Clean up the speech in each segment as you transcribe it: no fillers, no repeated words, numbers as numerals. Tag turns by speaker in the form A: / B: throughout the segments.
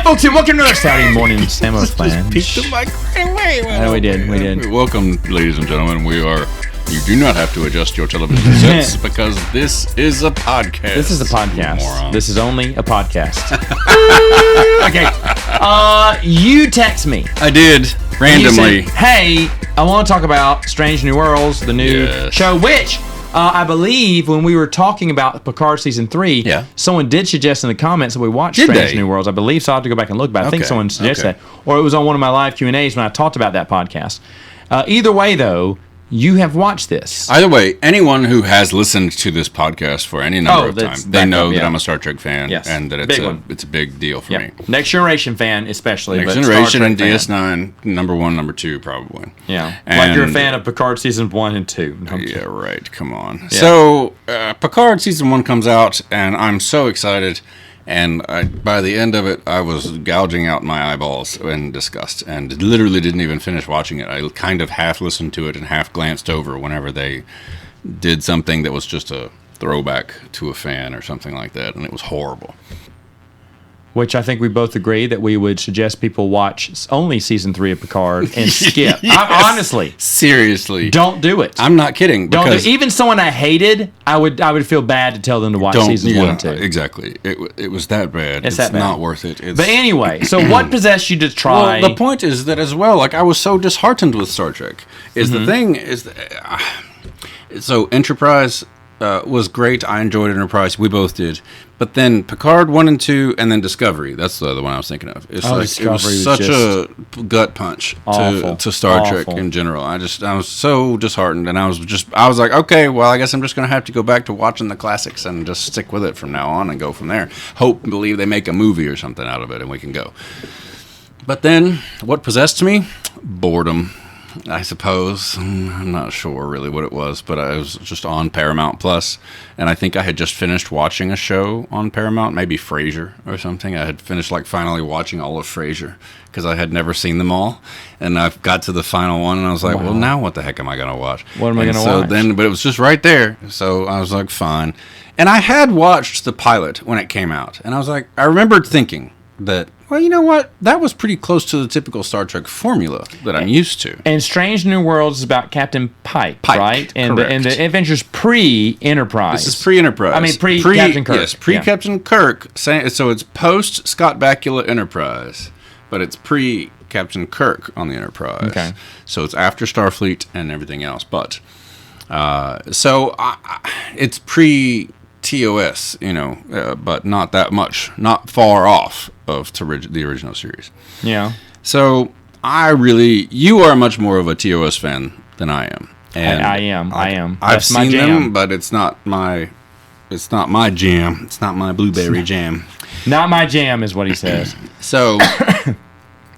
A: folks, and welcome to another Saturday morning Samoflange.
B: Peeked the mic right away.
A: Yeah, we did.
B: Welcome, ladies and gentlemen. You do not have to adjust your television sets because this is a podcast.
A: This is a podcast.
B: Moron.
A: This is only a podcast. Okay. You text me.
B: I did, randomly.
A: You said, hey, I want to talk about Strange New Worlds, the new show, which I believe when we were talking about Picard Season 3, someone did suggest in the comments that we watch Strange New Worlds. I believe so. I'll have to go back and look, but I think someone suggested that. Or it was on one of my live Q&As when I talked about that podcast. Either way, though, you have watched this.
B: Either way, anyone who has listened to this podcast for any number of times, they know that I'm a Star Trek fan and that it's a big deal for me.
A: Next Generation fan, especially.
B: Next Generation and DS9, number 1, number 2, probably.
A: Yeah. And like you're a fan of Picard Season 1 and 2.
B: Yeah, right. Come on. Yeah. So, Picard Season 1 comes out, and I'm so excited. And by the end of it, I was gouging out my eyeballs in disgust and literally didn't even finish watching it. I kind of half listened to it and half glanced over whenever they did something that was just a throwback to a fan or something like that, and it was horrible.
A: Which I think we both agree that we would suggest people watch only Season 3 of Picard and skip. Honestly.
B: Seriously.
A: Don't do it.
B: I'm not kidding.
A: Even someone I hated, I would feel bad to tell them to watch Seasons 1 and 2.
B: Exactly. It was that bad. It's
A: that bad.
B: Not worth it.
A: But anyway, so what possessed you to try?
B: Well, the point is that as well, like I was so disheartened with Star Trek. The thing is that, so Enterprise was great. I enjoyed Enterprise. We both did. But then Picard 1 and 2, and then Discovery. That's the other one I was thinking of. It was such a gut punch to Star Trek in general. I was so disheartened, and I was like, okay, well, I guess I'm just going to have to go back to watching the classics and just stick with it from now on and go from there. Hope and believe they make a movie or something out of it, and we can go. But then, what possessed me? Boredom, I suppose. I'm not sure really what it was, but I was just on Paramount Plus, and I think I had just finished watching a show on Paramount, maybe Frasier or something. I had finished finally watching all of Frasier because I had never seen them all, and I got to the final one, and I was like, well, now what the heck am I going to watch?
A: What am I going to watch?
B: But it was just right there, so I was like, fine. And I had watched the pilot when it came out, and I was like, I remembered thinking that, well, you know what? That was pretty close to the typical Star Trek formula that I'm used to.
A: And Strange New Worlds is about Captain Pike, right? And the adventure's pre-Enterprise.
B: This is pre-Enterprise.
A: I mean, pre-Captain Kirk.
B: Yes, pre-Captain Kirk. So it's post-Scott Bakula Enterprise, but it's pre-Captain Kirk on the Enterprise.
A: Okay.
B: So it's after Starfleet and everything else. But, it's TOS, but not that much, not far off of the original series.
A: Yeah.
B: So you are much more of a TOS fan than I am. And
A: I am.
B: I've seen them, but it's not my jam. It's not my blueberry jam.
A: Not my jam is what he says.
B: So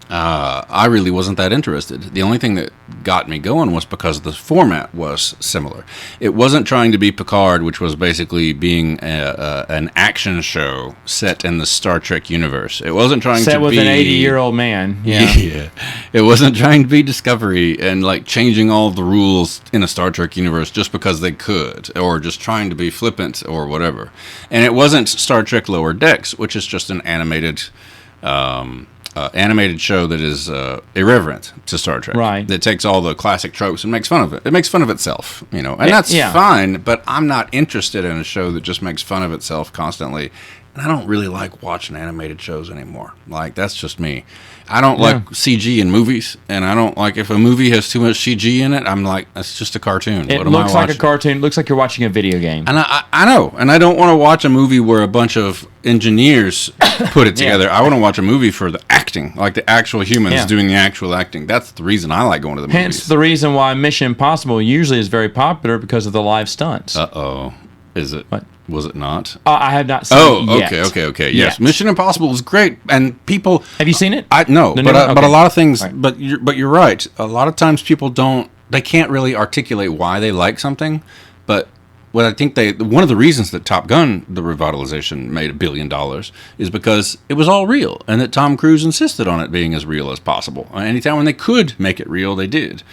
B: I really wasn't that interested. The only thing that got me going was because the format was similar. It wasn't trying to be Picard, which was basically being an action show set in the Star Trek universe. It wasn't trying to be...
A: Set with an 80-year-old man.
B: Yeah. It wasn't trying to be Discovery and changing all the rules in a Star Trek universe just because they could, or just trying to be flippant or whatever. And it wasn't Star Trek Lower Decks, which is just an animated show that is irreverent to Star Trek.
A: Right.
B: That takes all the classic tropes and makes fun of it. It makes fun of itself, and that's fine, but I'm not interested in a show that just makes fun of itself constantly. And I don't really like watching animated shows anymore. That's just me. I don't like CG in movies, and I don't like if a movie has too much CG in it, I'm like, that's just a cartoon.
A: It looks like a cartoon. It looks like you're watching a video game.
B: And I know, and I don't want to watch a movie where a bunch of engineers put it together. I want to watch a movie for the acting, like the actual humans doing the actual acting. That's the reason I like going to the movies.
A: Hence the reason why Mission Impossible usually is very popular because of the live stunts.
B: Uh-oh. Is it? What? Was it not?
A: I have not seen it yet.
B: Okay. Yes, Mission Impossible is great, and people...
A: Have you seen it?
B: No, but a lot of things... Right. But you're right. A lot of times people don't... They can't really articulate why they like something, but... What I think one of the reasons that Top Gun, the revitalization, made $1 billion is because it was all real, and that Tom Cruise insisted on it being as real as possible. Anytime when they could make it real, they did,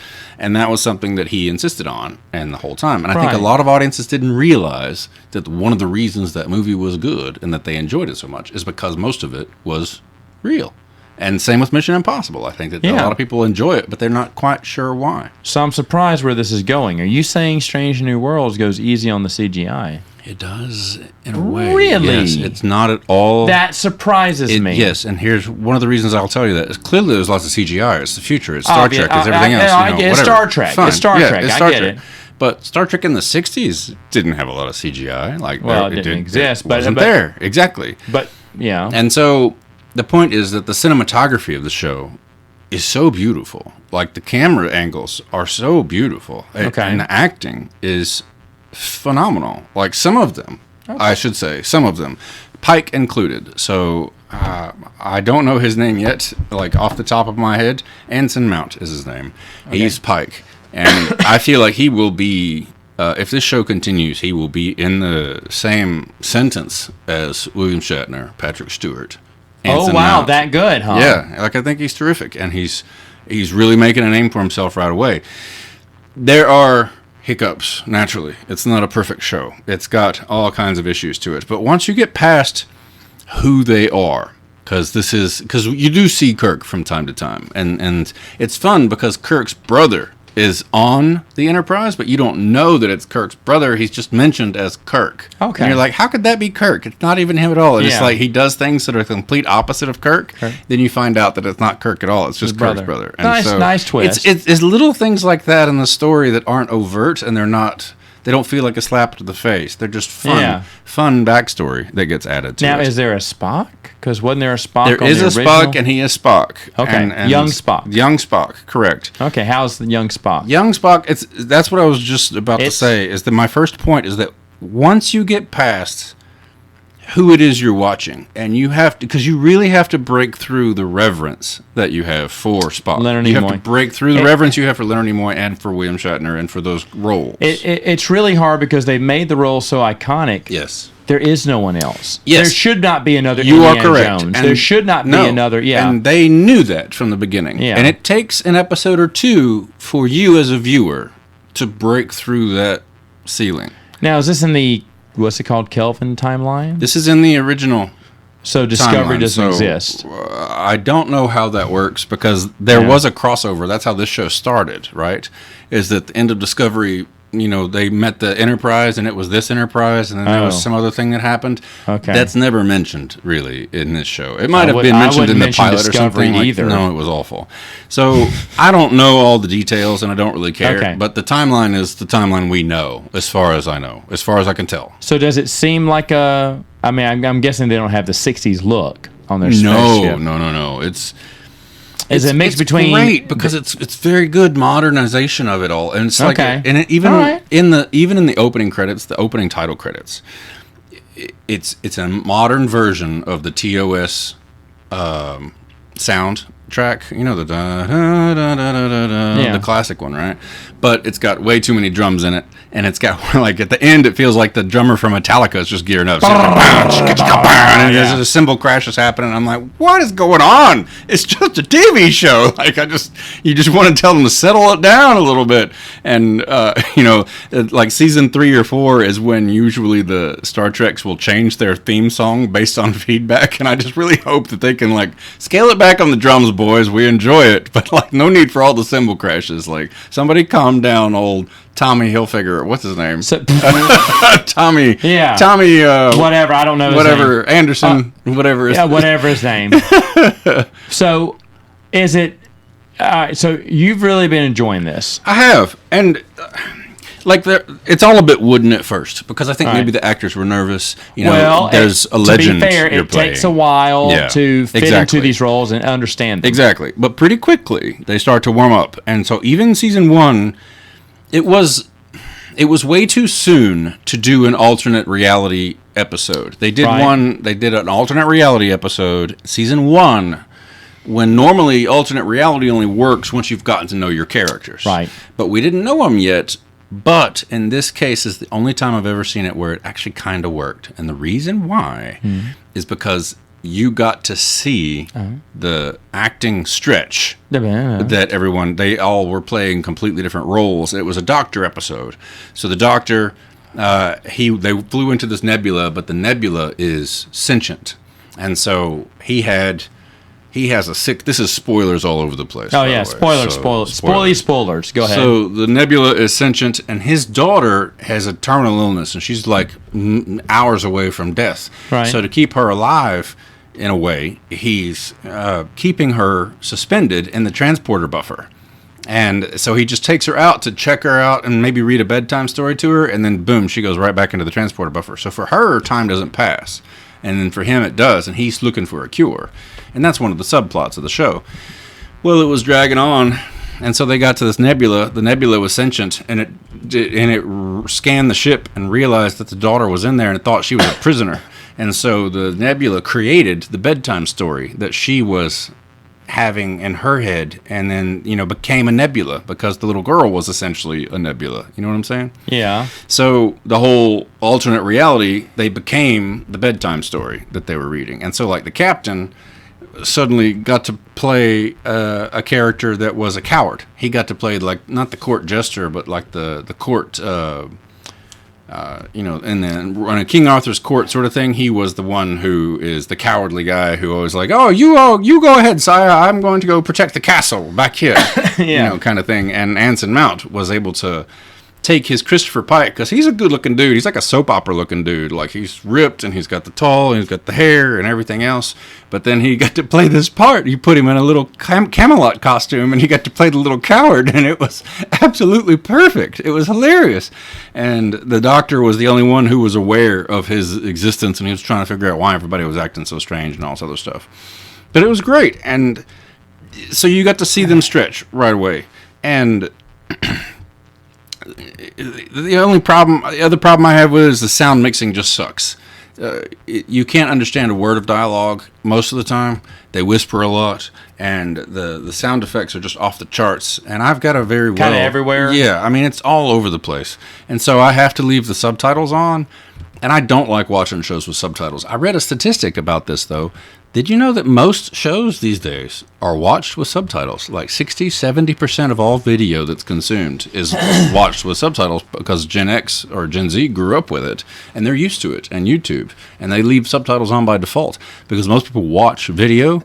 B: and that was something that he insisted on, and the whole time. And I think a lot of audiences didn't realize that one of the reasons that movie was good and that they enjoyed it so much is because most of it was real. And same with Mission Impossible. I think that a lot of people enjoy it, but they're not quite sure why.
A: So I'm surprised where this is going. Are you saying Strange New Worlds goes easy on the CGI?
B: It does, in a way.
A: Really?
B: Yes, it's not at all.
A: That surprises me.
B: Yes, and here's one of the reasons I'll tell you that. Is clearly there's lots of CGI. It's the future. It's Star Trek. It's everything else.
A: It's Star Trek.
B: Fine.
A: It's Star Trek.
B: It's
A: I
B: Star
A: get
B: Trek.
A: it.
B: But Star Trek in the 60s didn't have a lot of CGI.
A: It didn't exist.
B: It wasn't there. Exactly.
A: But, yeah.
B: And so the point is that the cinematography of the show is so beautiful. Like, the camera angles are so beautiful.
A: Okay.
B: And the acting is phenomenal. Like, some of them, I should say, some of them, Pike included. So I don't know his name yet, like off the top of my head. Anson Mount is his name. Okay. He's Pike. And I feel like he will be, if this show continues, he will be in the same sentence as William Shatner, Patrick Stewart. Anson Mount.
A: That good, huh?
B: Yeah, like, I think he's terrific, and he's really making a name for himself right away. There are hiccups, naturally. It's not a perfect show. It's got all kinds of issues to it. But once you get past who they are, because you do see Kirk from time to time, and it's fun because Kirk's brother is on the Enterprise, but you don't know that it's Kirk's brother. He's just mentioned as Kirk.
A: Okay.
B: And you're like, how could that be Kirk? It's not even him at all. It's like he does things that are the complete opposite of Kirk. Then you find out that it's not Kirk at all. It's just Kirk's brother. And
A: nice twist.
B: It's little things like that in the story that aren't overt, and they don't feel like a slap to the face. They're just fun backstory that gets added to it.
A: Now, is there a Spock? Because wasn't there a Spock
B: There is a Spock, and he is Spock.
A: Okay,
B: and
A: young Spock.
B: Young Spock, correct.
A: Okay, how's the young Spock?
B: Young Spock, that's what I was just about to say, is that my first point is that once you get past who it is you're watching, and you have to, because you really have to break through the reverence that you have for Spock.
A: Leonard
B: you
A: Nimoy.
B: have to break through the reverence you have for Leonard Nimoy and for William Shatner and for those roles.
A: It's really hard because they've made the role so iconic.
B: Yes.
A: There is no one else.
B: Yes.
A: There should not be another
B: You
A: Indiana
B: are correct.
A: Jones.
B: And
A: there should not be another,
B: And they knew that from the beginning.
A: Yeah.
B: And it takes an episode or two for you as a viewer to break through that ceiling.
A: Now, is this in the, what's it called, Kelvin timeline?
B: This is in the original
A: So Discovery
B: timeline,
A: doesn't exist.
B: I don't know how that works because there was a crossover. That's how this show started, right? Is that the end of Discovery, they met the Enterprise and it was this Enterprise and then there was some other thing that happened.
A: Okay.
B: That's never mentioned, really, in this show. It might have been mentioned in the pilot
A: Discovery
B: or something.
A: Either.
B: No, it was awful. So I don't know all the details and I don't really care.
A: Okay.
B: But the timeline is the timeline we know, as far as I know, as far as I can tell.
A: So does it seem like I'm guessing they don't have the 60s look on their spaceship.
B: No.
A: It's a mix between
B: great because it's very good modernization of it all, and it's like and even in the opening credits, the opening title credits, it's a modern version of the TOS sound track, the the classic one, right? But it's got way too many drums in it, and it's got like at the end it feels like the drummer from Metallica is just gearing up. And there's a cymbal crash is happening. I'm like, what is going on? It's just a TV show. Like you just want to tell them to settle it down a little bit. And like season 3 or 4 is when usually the Star Treks will change their theme song based on feedback, and I just really hope that they can like scale it back on the drums, boys. We enjoy it, but like no need for all the cymbal crashes. Like somebody calm down, old Tommy Hilfiger. What's his name? Tommy.
A: Yeah.
B: Tommy.
A: Whatever. I don't know.
B: Whatever. Anderson. Whatever.
A: Whatever his name. So, is it? So you've really been enjoying this.
B: I have, and. It's all a bit wooden at first because I think maybe the actors were nervous. There's a legend.
A: To be fair, it
B: playing.
A: takes a while to fit into these roles and understand them.
B: Exactly, but pretty quickly they start to warm up, and so even season 1, it was way too soon to do an alternate reality episode. They did They did an alternate reality episode season 1. When normally alternate reality only works once you've gotten to know your characters.
A: Right.
B: But we didn't know them yet. But in this case is the only time I've ever seen it where it actually kind of worked. And the reason why is because you got to see the acting stretch that they all were playing completely different roles. It was a doctor episode. So the doctor, they flew into this nebula, but the nebula is sentient. And so he had He has a sick. This is spoilers all over the place.
A: Oh yeah, spoilers. Spoilers. Go ahead.
B: So the Nebula is sentient, and his daughter has a terminal illness, and she's like hours away from death.
A: Right.
B: So to keep her alive, in a way, he's keeping her suspended in the transporter buffer. And so he just takes her out to check her out and maybe read a bedtime story to her, and then boom, she goes right back into the transporter buffer. So for her, time doesn't pass. And then for him, it does, and he's looking for a cure. And that's one of the subplots of the show. Well, it was dragging on, and so they got to this nebula. The nebula was sentient, and it scanned the ship and realized that the daughter was in there and thought she was a prisoner. And so the nebula created the bedtime story that she was having in her head, and then, became a nebula because the little girl was essentially a nebula. You know what I'm saying?
A: Yeah.
B: So the whole alternate reality, they became the bedtime story that they were reading. And so, like, the captain suddenly got to play a character that was a coward. He got to play, like, not the court jester, but like the court, and then on a King Arthur's court sort of thing, he was the one who is the cowardly guy who always like, you go ahead, sire, I'm going to go protect the castle back here,
A: yeah.
B: Kind of thing. And Anson Mount was able to take his Christopher Pike, because he's a good-looking dude. He's like a soap opera-looking dude. Like, he's ripped, and he's got the tall, and he's got the hair, and everything else. But then he got to play this part. You put him in a little Camelot costume, and he got to play the little coward, and it was absolutely perfect. It was hilarious. And the doctor was the only one who was aware of his existence, and he was trying to figure out why everybody was acting so strange and all this other stuff. But it was great. And so you got to see them stretch right away. And the other problem I have with it is the sound mixing just sucks. You can't understand a word of dialogue most of the time. They whisper a lot, and the sound effects are just off the charts. And I've got a very
A: kind of everywhere.
B: Yeah, I mean, it's all over the place. And so I have to leave the subtitles on, and I don't like watching shows with subtitles. I read a statistic about this, though. Did you know that most shows these days are watched with subtitles? Like 60-70% of all video that's consumed is watched with subtitles because Gen X or Gen Z grew up with it, and they're used to it, and YouTube. And they leave subtitles on by default because most people watch video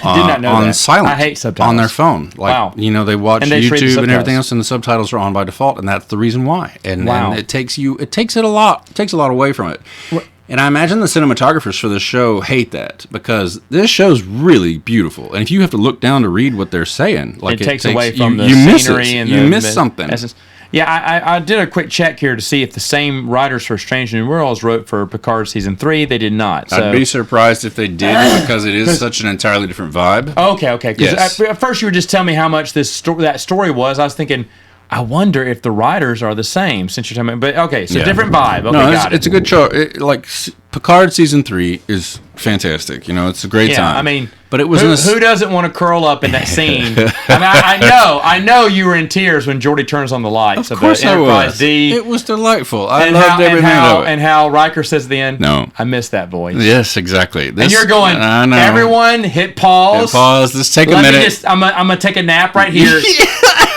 B: on silent.
A: I hate subtitles.
B: On their phone. Like,
A: wow.
B: They watch YouTube and everything else, and the subtitles are on by default, and that's the reason why. And it takes a lot away from it. And I imagine the cinematographers for this show hate that, because this show's really beautiful. And if you have to look down to read what they're saying, like,
A: it takes away from the
B: scenery and
A: you
B: miss something.
A: Essence. Yeah, I did a quick check here to see if the same writers for Strange New Worlds wrote for Picard Season 3. They did not. So.
B: I'd be surprised if they did, because it is such an entirely different vibe.
A: Okay. Because at first you were just telling me how much that story was. I was thinking, I wonder if the writers are the same, since you're talking about. But okay, so different vibe. Okay,
B: no, it's a good show. Picard Season 3 is fantastic. It's a great time.
A: I mean,
B: but it was
A: who doesn't want to curl up in that scene? I know you were in tears when Geordi turns on the lights of the Enterprise D.
B: It was delightful. I loved every minute of it.
A: And how Riker says at the end,
B: "No,
A: I missed that voice."
B: Yes, exactly.
A: And you're going, everyone, hit pause.
B: Let's take a minute.
A: I'm gonna take a nap right here.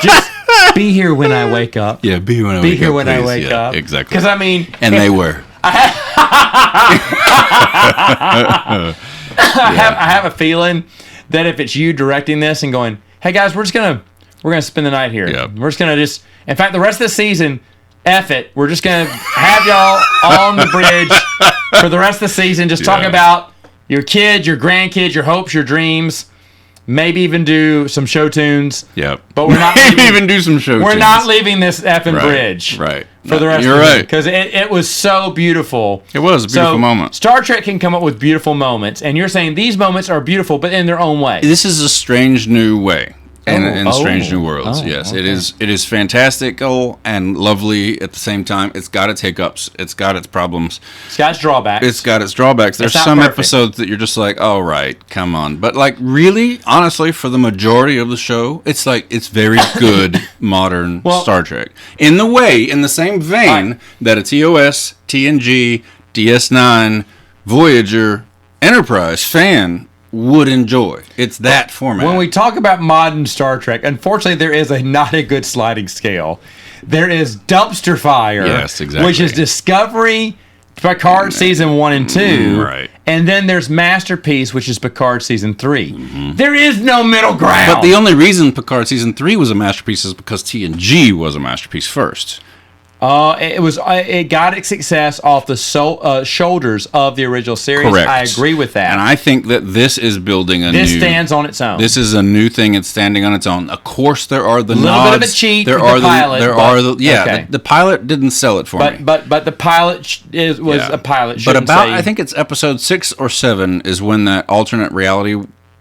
A: Just be here when I wake up.
B: Yeah, be here when I wake up. Exactly.
A: Because
B: and they were.
A: I have a feeling that if it's you directing this and going, "Hey guys, we're gonna spend the night here.
B: Yep.
A: We're just gonna in fact, the rest of the season, F it. We're just gonna have y'all on the bridge for the rest of the season. Just talk about your kids, your grandkids, your hopes, your dreams." Maybe even do some show tunes.
B: Yep.
A: But we're not
B: even do some show tunes.
A: We're not leaving this effing bridge.
B: Right.
A: For the rest of it. Because it was so beautiful.
B: It was a beautiful moment.
A: Star Trek can come up with beautiful moments, and you're saying these moments are beautiful, but in their own way.
B: This is a strange new way. In Strange New Worlds, yes. Okay. It is fantastical and lovely at the same time. It's got its hiccups. It's got its problems.
A: It's got its drawbacks.
B: There's some episodes that you're just like, all right, come on. But like, really, honestly, for the majority of the show, it's very good modern Star Trek. In the same vein that a TOS, TNG, DS9, Voyager, Enterprise fan would enjoy. It's that format.
A: When we talk about modern Star Trek, unfortunately, there is not a good sliding scale. There is Dumpster Fire,
B: yes, exactly,
A: which is Discovery Picard season 1 and 2.
B: Right.
A: And then there's Masterpiece, which is Picard season 3. Mm-hmm. There is no middle ground.
B: But the only reason Picard season 3 was a masterpiece is because TNG was a masterpiece first.
A: It got its success off the shoulders of the original series.
B: Correct.
A: I agree with that.
B: And I think that this is building
A: This stands on its own.
B: This is a new thing. It's standing on its own. Of course, there are the
A: little
B: nods.
A: bit of a cheat
B: There
A: with
B: are
A: the pilot.
B: The pilot didn't sell it for me.
A: But the pilot was a pilot.
B: But I think it's episode 6 or 7 is when that alternate reality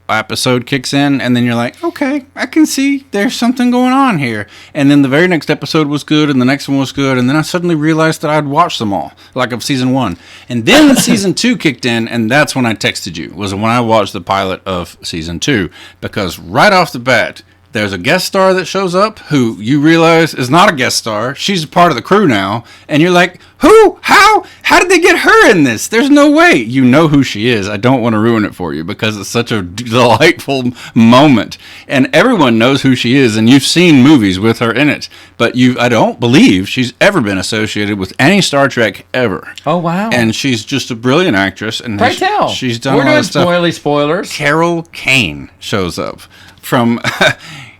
B: episode kicks in, and then you're like, okay, I can see there's something going on here. And then the very next episode was good, and the next one was good, and then I suddenly realized that I'd watched them all, like of season 1. And then season 2 kicked in, and that's when I texted you, was when I watched the pilot of season 2, because right off the bat, there's a guest star that shows up who you realize is not a guest star. She's a part of the crew now. And you're like, who? How? How did they get her in this? There's no way. You know who she is. I don't want to ruin it for you because it's such a delightful moment. And everyone knows who she is, and you've seen movies with her in it. But I don't believe she's ever been associated with any Star Trek ever.
A: Oh, wow.
B: And she's just a brilliant actress. And
A: Pray tell.
B: She's done
A: We're
B: a lot
A: doing
B: of stuff.
A: spoilers.
B: Carol Kane shows up from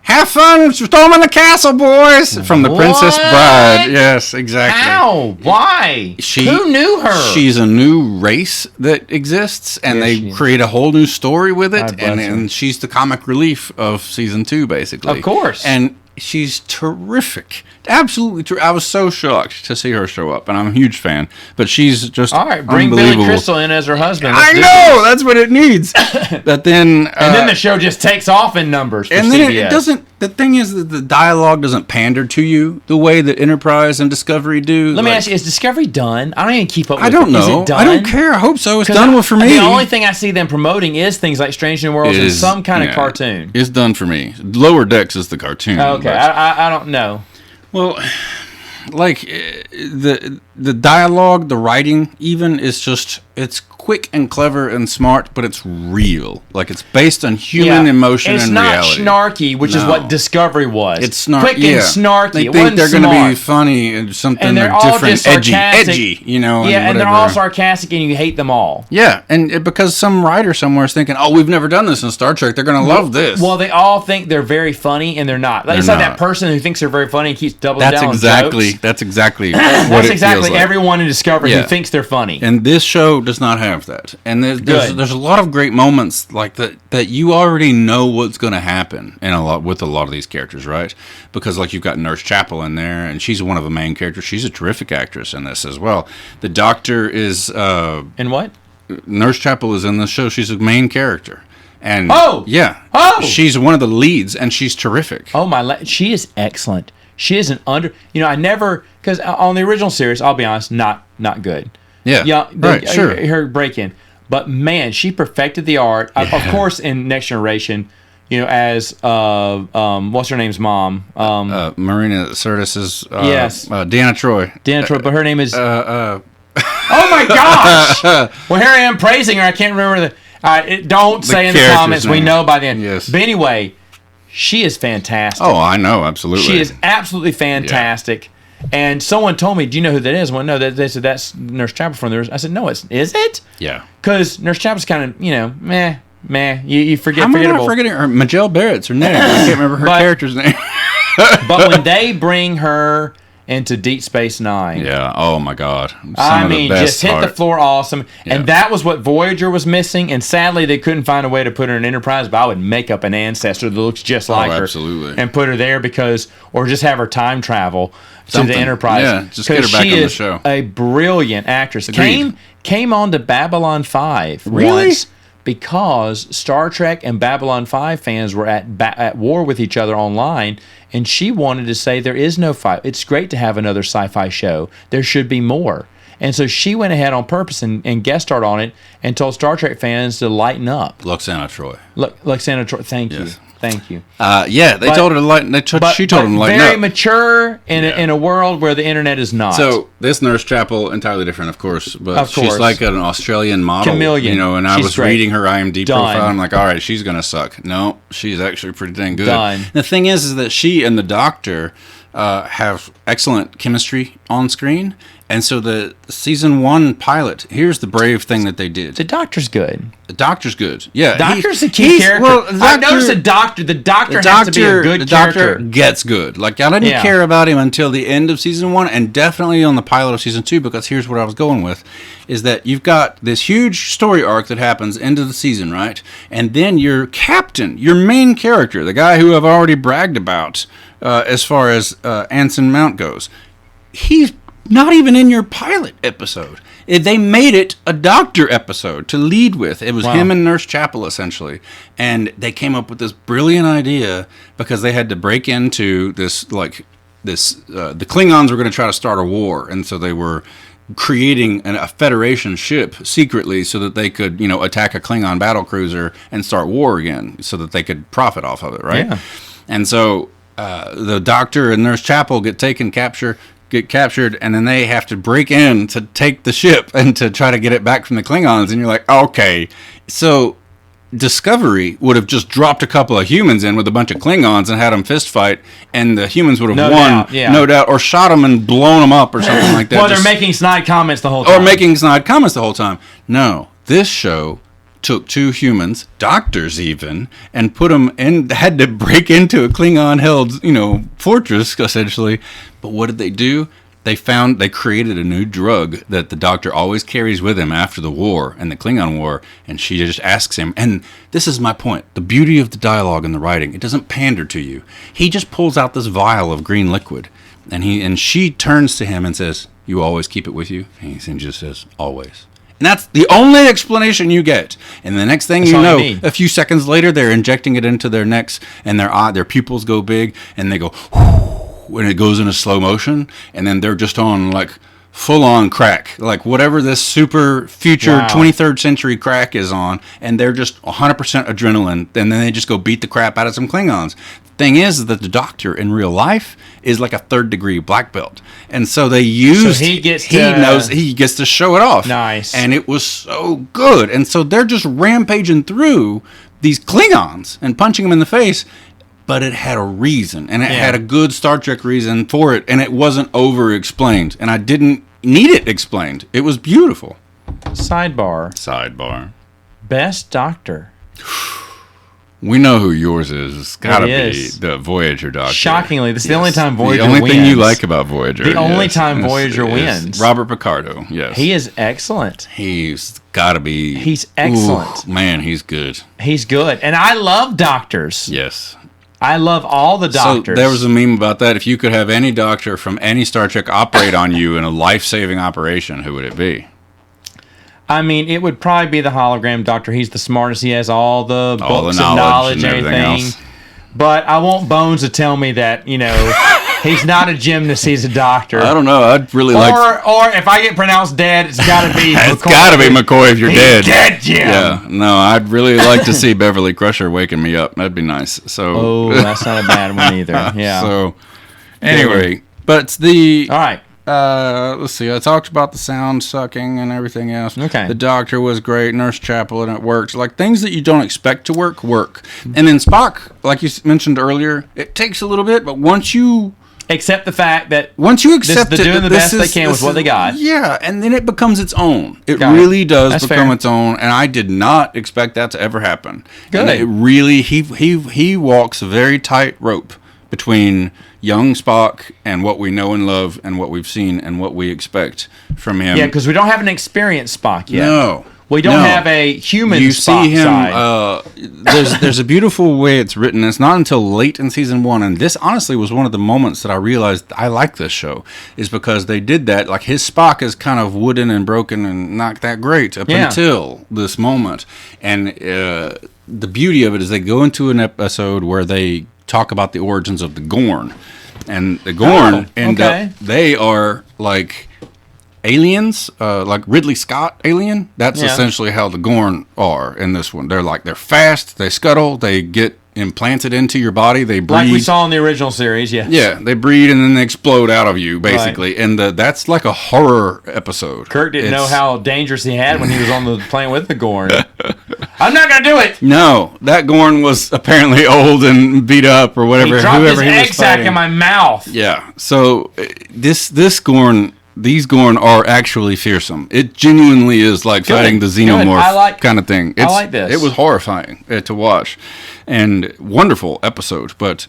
B: Have Fun Storming the Castle, boys! From The Princess Bride. Yes, exactly.
A: How? Why? Who knew her?
B: She's a new race that exists, and they create a whole new story with it, and she's the comic relief of season 2, basically.
A: Of course.
B: And she's terrific. Absolutely I was so shocked to see her show up, and I'm a huge fan. But she's just
A: all right. Bring Billy Crystal in as her husband.
B: I know that's what it needs. But then,
A: and then the show just takes off in numbers.
B: And then it doesn't. The thing is that the dialogue doesn't pander to you the way that Enterprise and Discovery do.
A: Let me ask you: is Discovery done? I don't even keep up with it.
B: I don't know.
A: Is it done?
B: I don't care. I hope so. It's done for me.
A: The only thing I see them promoting is things like Strange New Worlds and some kind of cartoon.
B: It's done for me. Lower Decks is the cartoon.
A: Okay, I don't know.
B: Well, like the dialogue, the writing, even is just it's quick and clever and smart, but it's real. Like it's based on human emotion and reality.
A: It's not snarky, which is what Discovery was.
B: It's not
A: quick and snarky.
B: They think they're going to be funny and something
A: and they're
B: different, edgy, you know.
A: Yeah, and they're all sarcastic, and you hate them all.
B: Yeah, and because some writer somewhere is thinking, oh, we've never done this in Star Trek, they're going to love this.
A: Well, they all think they're very funny, and they're not. It's like that person who thinks they're very funny and keeps doubling down on jokes.
B: That's exactly what
A: That's
B: it
A: exactly
B: feels like.
A: Everyone in Discovery who thinks they're funny.
B: And this show does not have that. And there's a lot of great moments like that you already know what's going to happen with a lot of these characters, right? Because like you've got Nurse Chapel in there, and she's one of the main characters. She's a terrific actress in this as well. The Doctor is
A: in what?
B: Nurse Chapel is in the show. She's a main character. And she's one of the leads, and she's terrific.
A: She is excellent. She is I never, because on the original series, I'll be honest, not good.
B: Sure.
A: Her break-in. But man, she perfected the art. Of course, in Next Generation, as what's her name's mom?
B: Marina Sirtis's
A: Deanna Troi. But her name is
B: oh
A: my gosh! Well, here I am praising her. I can't remember don't say in the comments. Name. We know by then.
B: Yes.
A: But anyway, she is fantastic.
B: Oh, I know, absolutely.
A: She is absolutely fantastic. Yeah. And someone told me, "Do you know who that is?" Well, no, they said that's Nurse Chapel from there. I said, "No, is it?"
B: Yeah.
A: Because Nurse Chapel's kind of meh. You forget.
B: I'm not forgetting her. Majel Barrett's her name. I can't remember her character's name.
A: But when they bring her into Deep Space Nine.
B: Yeah. Oh my God.
A: Just hit the floor awesome. Yeah. And that was what Voyager was missing. And sadly, they couldn't find a way to put her in Enterprise. But I would make up an ancestor that looks just like her.
B: Absolutely.
A: And put her there or just have her time travel to the Enterprise.
B: Yeah. Just get her back on the show.
A: She is a brilliant actress.
B: Agreed.
A: Came on to Babylon 5 once. Because Star Trek and Babylon 5 fans were at war with each other online, and she wanted to say there is no fight. It's great to have another sci-fi show. There should be more. And so she went ahead on purpose and guest starred on it and told Star Trek fans to lighten up.
B: Loxana Troi.
A: Loxana Troi. Thank you. Thank you.
B: They told her to lighten. She told them to lighten up.
A: Very mature in a world where the internet is not.
B: So this Nurse Chapel, entirely different, of course. But she's like an Australian model,
A: chameleon.
B: And I was reading her IMDb profile. I'm like, all right, she's gonna suck. No, she's actually pretty dang good.
A: Done.
B: The thing is that she and the Doctor have excellent chemistry on screen. And so the season 1 pilot, here's the brave thing that they did.
A: The Doctor's good.
B: The Doctor's good. Yeah.
A: Doctor's a key character. Well, I noticed the Doctor has to be a good character.
B: Doctor gets good. Like, I didn't care about him until the end of season 1, and definitely on the pilot of season 2, because here's what I was going with, is that you've got this huge story arc that happens into the season, right? And then your captain, your main character, the guy who I've already bragged about as far as Anson Mount goes, he's not even in your pilot episode. They made it a Doctor episode to lead with. It was him and Nurse Chapel, essentially. And they came up with this brilliant idea because they had to break into the Klingons were going to try to start a war. And so they were creating a Federation ship secretly so that they could, attack a Klingon battlecruiser and start war again so that they could profit off of it, right? Yeah. And so the Doctor and Nurse Chapel get captured, and then they have to break in to take the ship and to try to get it back from the Klingons. And you're like, okay, so Discovery would have just dropped a couple of humans in with a bunch of Klingons and had them fist fight, and the humans would have won, no doubt, or shot them and blown them up or something like that.
A: Well, they're making snide comments the whole time.
B: No, this show took 2 humans, doctors even, and put them in, had to break into a Klingon-held, fortress, essentially. But what did they do? They created a new drug that the Doctor always carries with him after the war, and the Klingon War, and she just asks him, and this is my point, the beauty of the dialogue and the writing, it doesn't pander to you. He just pulls out this vial of green liquid, and she turns to him and says, "You always keep it with you?" And he just says, "Always." And that's the only explanation you get. And the next thing you know, a few seconds later, they're injecting it into their necks, and their pupils go big, and they go, whoo, and it goes into slow motion, and then they're just on, like, full-on crack. Like, whatever this super future 23rd century crack is on, and they're just 100% adrenaline, and then they just go beat the crap out of some Klingons. Thing is that the Doctor in real life is like a 3rd-degree black belt, and so they used. So he gets to show it off.
A: Nice,
B: and it was so good. And so they're just rampaging through these Klingons and punching them in the face, but it had a reason, and it had a good Star Trek reason for it, and it wasn't over-explained, and I didn't need it explained. It was beautiful.
A: Sidebar. Best Doctor.
B: We know who yours is. It's got to be the Voyager Doctor.
A: Shockingly, this is the only time Voyager
B: wins. The
A: only
B: thing you like about Voyager.
A: The only time Voyager wins.
B: Robert Picardo, yes.
A: He is excellent.
B: He's got to be.
A: He's excellent.
B: Ooh, man, he's good.
A: He's good. And I love doctors.
B: Yes.
A: I love all the doctors.
B: So there was a meme about that. If you could have any doctor from any Star Trek operate on you in a life-saving operation, who would it be?
A: I mean, it would probably be the hologram doctor. He's the smartest. He has all the books and knowledge and everything. Else. But I want Bones to tell me that, he's not a gymnast, he's a doctor.
B: I don't know. I'd really like...
A: Or if I get pronounced dead, it's got to be McCoy.
B: It's got to be McCoy if you're dead.
A: Dead, Jim.
B: Yeah. No, I'd really like to see Beverly Crusher waking me up. That'd be nice. So.
A: That's not a bad one either. Yeah.
B: So, anyway. But it's the...
A: All right.
B: Let's see. I talked about the sound sucking and everything else.
A: Okay.
B: The Doctor was great. Nurse Chapel, and it worked. Like, things that you don't expect to work. And then Spock, like you mentioned earlier, it takes a little bit, but once you
A: accept the fact that
B: they're
A: doing the best they can with what they got.
B: Yeah, and then it becomes its own. It really does become its own, and I did not expect that to ever happen.
A: Good.
B: And it really, he walks a very tight rope between young Spock and what we know and love and what we've seen and what we expect from him.
A: Yeah, because we don't have an experienced Spock yet.
B: No.
A: We don't have a human Spock
B: see him,
A: side.
B: There's a beautiful way it's written. It's not until late in season 1, and this honestly was one of the moments that I realized I like this show, is because they did that. Like, his Spock is kind of wooden and broken and not that great up until this moment. And the beauty of it is they go into an episode where they talk about the origins of the Gorn. And the Gorn end up, they are like aliens, like Ridley Scott Alien. That's essentially how the Gorn are in this one. They're fast, they scuttle, they get implanted into your body, they breed.
A: Like we saw in the original series, yes.
B: Yeah, they breed and then they explode out of you, basically. Right. And that's like a horror episode.
A: Kirk didn't know how dangerous he had when he was on the planet with the Gorn. I'm not going to do it.
B: No, that Gorn was apparently old and beat up or whatever.
A: He dropped his egg sack in my mouth.
B: Yeah. So this Gorn, these Gorn are actually fearsome. It genuinely is like fighting the xenomorph kind of thing.
A: I like this.
B: It was horrifying to watch, and wonderful episode. But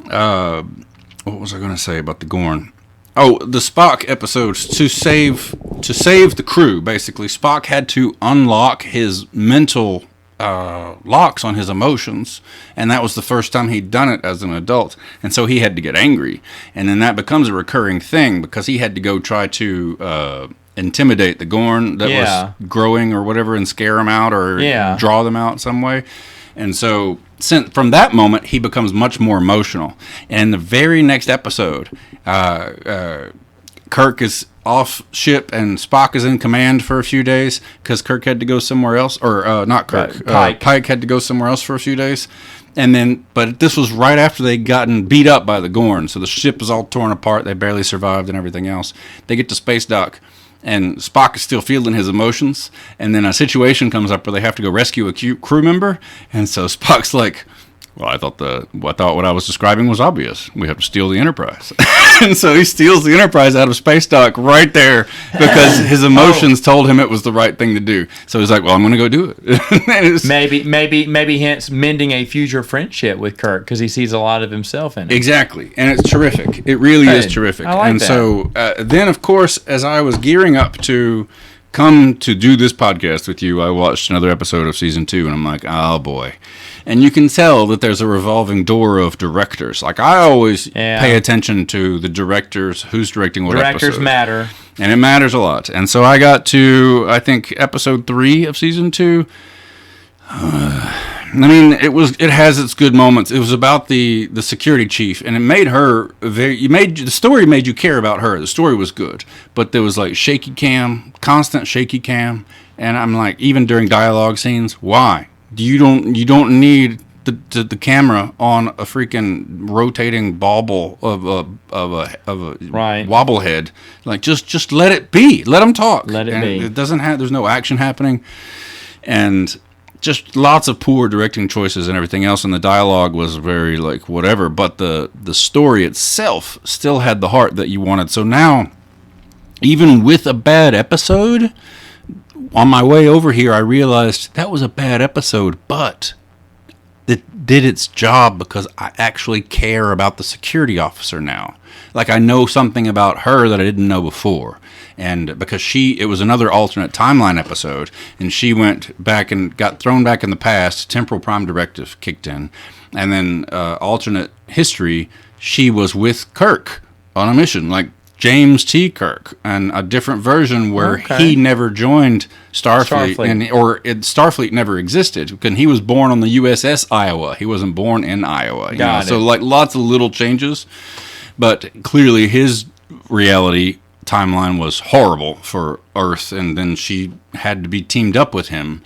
B: what was I going to say about the Gorn? Oh, the Spock episodes to save the crew. Basically, Spock had to unlock his mental locks on his emotions, and that was the first time he'd done it as an adult, and so he had to get angry, and then that becomes a recurring thing because he had to go try to intimidate the Gorn that was growing or whatever, and scare them out or draw them out some way. And so from that moment, he becomes much more emotional. And in the very next episode, Kirk is off ship and Spock is in command for a few days because Kirk had to go somewhere else. Or not Kirk. Pike had to go somewhere else for a few days. And then, but this was right after they'd gotten beat up by the Gorn. So the ship is all torn apart. They barely survived and everything else. They get to space dock. And Spock is still feeling his emotions, and then a situation comes up where they have to go rescue a crew member, and so Spock's like, well, I thought what I was describing was obvious. We have to steal the Enterprise. And so he steals the Enterprise out of space dock right there because his emotions told him it was the right thing to do. So he's like, well, I'm going to go do it.
A: maybe hence mending a future friendship with Kirk because he sees a lot of himself in it.
B: Exactly. And it's terrific. It really is terrific.
A: I like that.
B: So then, of course, as I was gearing up to come to do this podcast with you, I watched another episode of season 2, and I'm like, oh boy. And you can tell that there's a revolving door of directors. Like, I always pay attention to the directors, who's directing what episode.
A: Directors matter.
B: And it matters a lot. And so I got to, I think, episode 3 of season 2. I mean, it has its good moments. It was about the security chief, and it made her the story made you care about her. The story was good, but there was like constant shaky cam, and I'm like, even during dialogue scenes, why? You don't need the camera on a freaking rotating bauble of a wobble head. Like, just let it be. Let them talk.
A: Let it be.
B: It doesn't have. There's no action happening, and just lots of poor directing choices and everything else, and the dialogue was very like whatever, but the story itself still had the heart that you wanted. So now, even with a bad episode, on my way over here, I realized that was a bad episode, but it did its job because I actually care about the security officer now. Like, I know something about her that I didn't know before. And because it was another alternate timeline episode, and she went back and got thrown back in the past, temporal prime directive kicked in, and then alternate history, she was with Kirk on a mission, like James T. Kirk, and a different version where he never joined Starfleet. Starfleet never existed, because he was born on the USS Iowa. He wasn't born in Iowa.
A: Got it.
B: So like lots of little changes, but clearly his reality timeline was horrible for Earth, and then she had to be teamed up with him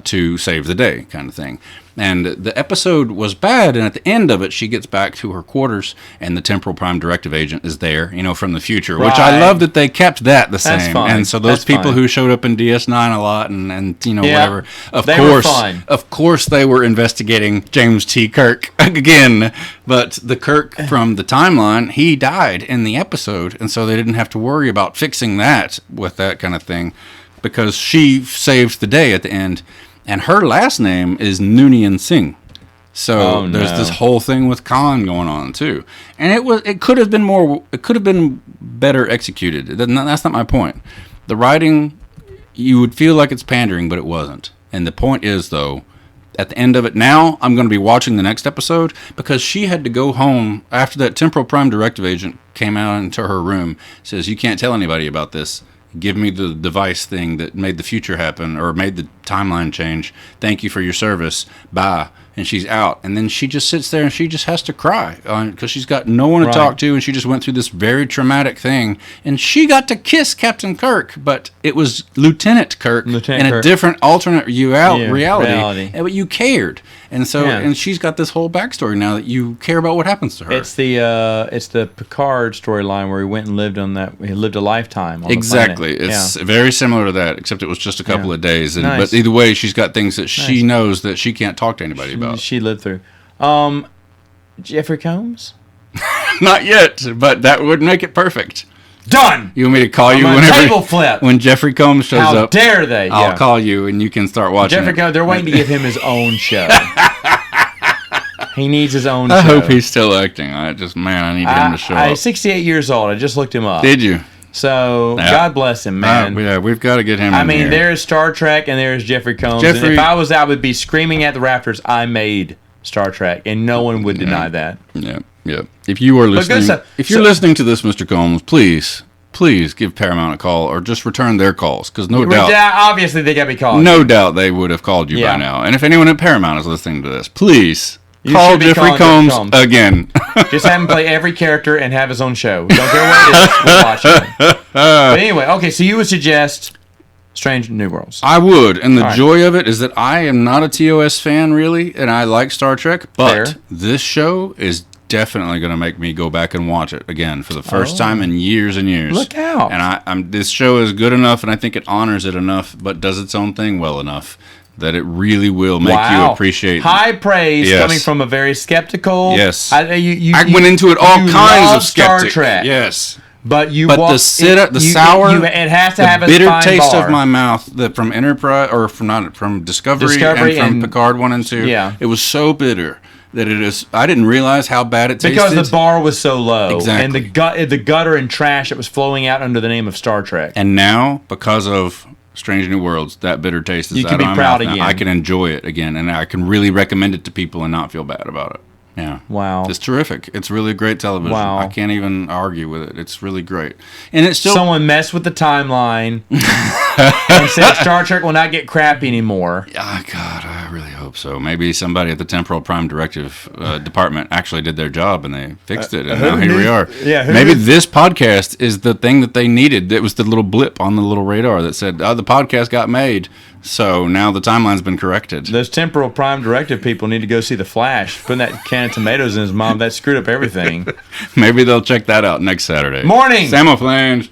B: to save the day, kind of thing. And the episode was bad, and at the end of it, she gets back to her quarters, and the temporal prime directive agent is there, from the future, which I love that they kept that the same.
A: Fine.
B: And so those people who showed up in DS9 a lot and whatever, of course they were investigating James T. Kirk again, but the Kirk from the timeline, he died in the episode, and so they didn't have to worry about fixing that with that kind of thing, because she saved the day at the end. And her last name is Noonien Singh. So there's this whole thing with Khan going on too. And it could have been better executed. That's not my point. The writing, you would feel like it's pandering, but it wasn't. And the point is, though, at the end of it, now I'm going to be watching the next episode, because she had to go home after that temporal prime directive agent came out into her room, says, you can't tell anybody about this. Give me the device thing that made the future happen, or made the timeline change. Thank you for your service. Bye. and she's out, and then she just sits there and she just has to cry because she's got no one to talk to, and she just went through this very traumatic thing, and she got to kiss Captain Kirk, but it was Lieutenant Kirk in a different alternate reality, but you cared. And so, and she's got this whole backstory now that you care about what happens to her.
A: It's the Picard storyline where he went and lived on that. He lived a lifetime on
B: exactly.
A: the planet.
B: It's very similar to that, except it was just a couple of days. And, but either way, she's got things that she knows that she can't talk to anybody about.
A: She lived through. Jeffrey Combs?
B: Not yet, but that would make it perfect.
A: Done.
B: You want me to call you when Jeffrey Combs shows up?
A: How dare they?
B: I'll call you and you can start watching.
A: Jeffrey Combs. They're waiting to give him his own show. He needs his own show.
B: I hope he's still acting. I need him to show up.
A: He's 68 years old. I just looked him up.
B: Did you?
A: So God bless him, man.
B: We've got to get him. I mean,
A: there's Star Trek and there's Jeffrey Combs. And if I was, I would be screaming at the rafters. I made Star Trek, and no one would deny that.
B: Yeah. If you are listening, listening to this, Mr. Combs, please give Paramount a call or just return their calls, because no doubt,
A: obviously they got to be called.
B: No doubt they would have called you by now. And if anyone at Paramount is listening to this, please call Jeffrey Combs again.
A: Just have him play every character and have his own show. Don't care what it is. We'll watch it. But anyway, okay, so you would suggest Strange New Worlds.
B: I would, and the joy of it is that I am not a TOS fan, really, and I like Star Trek, but this show is definitely going to make me go back and watch it again for the first time in years and years.
A: Look out.
B: And this show is good enough, and I think it honors it enough, but does its own thing well enough that it really will make you appreciate
A: high praise coming from a very skeptical.
B: Yes. I went into it all kinds of skeptic.
A: Star Trek.
B: Yes.
A: But it
B: has to have a bitter taste of my mouth from Enterprise or from Discovery and from Picard 1 and 2.
A: Yeah.
B: It was so bitter that it is. I didn't realize how bad it tasted
A: because the bar was so low.
B: Exactly.
A: And the gutter and trash that was flowing out under the name of Star Trek.
B: And now, because of Strange New Worlds, that bitter taste is out of my mouth now. I can enjoy it again, and I can really recommend it to people and not feel bad about it. Yeah.
A: Wow.
B: It's terrific. It's really great television.
A: Wow.
B: I can't even argue with it. It's really great. And it's still
A: someone messed with the timeline and said Star Trek will not get crappy anymore.
B: Oh, God, I really hope so. Maybe somebody at the Temporal Prime Directive department actually did their job and they fixed it, and now here we are.
A: Yeah,
B: maybe this podcast is the thing that they needed. It was the little blip on the little radar that said, the podcast got made. So now the timeline's been corrected.
A: Those Temporal Prime Directive people need to go see The Flash. Putting that can of tomatoes in his mom, that screwed up everything.
B: Maybe they'll check that out next Saturday.
A: Morning!
B: Samoflange.